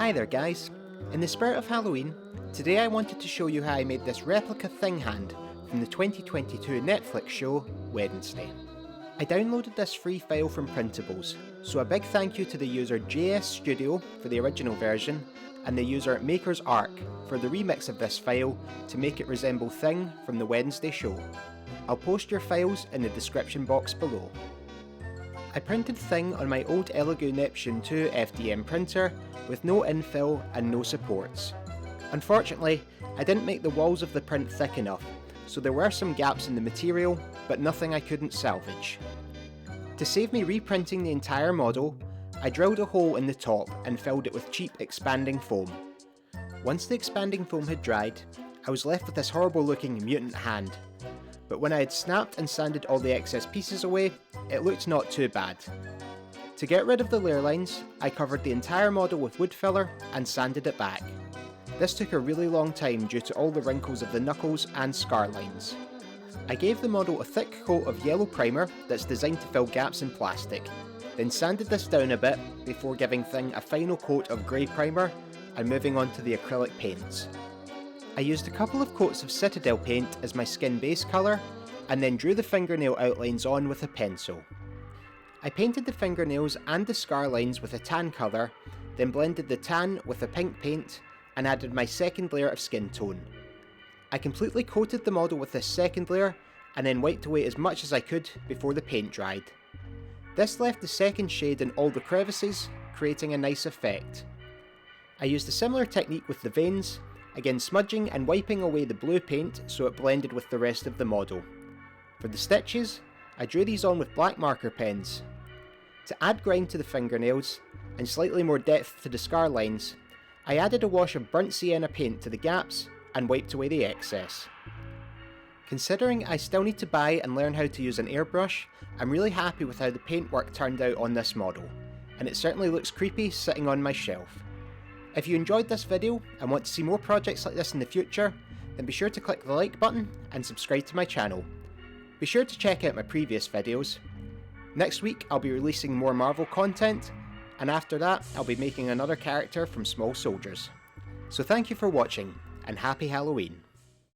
Hi there guys, in the spirit of Halloween, today I wanted to show you how I made this replica Thing hand from the 2022 Netflix show Wednesday. I downloaded this free file from Printables, so a big thank you to the user JS Studio for the original version and the user Maker's Arc for the remix of this file to make it resemble Thing from the Wednesday show. I'll post your files in the description box below. I printed Thing on my old Elegoo Neptune 2 FDM printer with no infill and no supports. Unfortunately, I didn't make the walls of the print thick enough, so there were some gaps in the material, but nothing I couldn't salvage. To save me reprinting the entire model, I drilled a hole in the top and filled it with cheap expanding foam. Once the expanding foam had dried, I was left with this horrible looking mutant hand. But when I had snapped and sanded all the excess pieces away, it looked not too bad. To get rid of the layer lines, I covered the entire model with wood filler and sanded it back. This took a really long time due to all the wrinkles of the knuckles and scar lines. I gave the model a thick coat of yellow primer that's designed to fill gaps in plastic, then sanded this down a bit before giving Thing a final coat of grey primer and moving on to the acrylic paints. I used a couple of coats of Citadel paint as my skin base colour, and then drew the fingernail outlines on with a pencil. I painted the fingernails and the scar lines with a tan colour, then blended the tan with a pink paint and added my second layer of skin tone. I completely coated the model with this second layer and then wiped away as much as I could before the paint dried. This left the second shade in all the crevices, creating a nice effect. I used a similar technique with the veins, again smudging and wiping away the blue paint so it blended with the rest of the model. For the stitches, I drew these on with black marker pens. To add grind to the fingernails, and slightly more depth to the scar lines, I added a wash of burnt sienna paint to the gaps and wiped away the excess. Considering I still need to buy and learn how to use an airbrush, I'm really happy with how the paintwork turned out on this model, and it certainly looks creepy sitting on my shelf. If you enjoyed this video and want to see more projects like this in the future, then be sure to click the like button and subscribe to my channel. Be sure to check out my previous videos. Next week I'll be releasing more Marvel content, and after that I'll be making another character from Small Soldiers. So thank you for watching, and happy Halloween.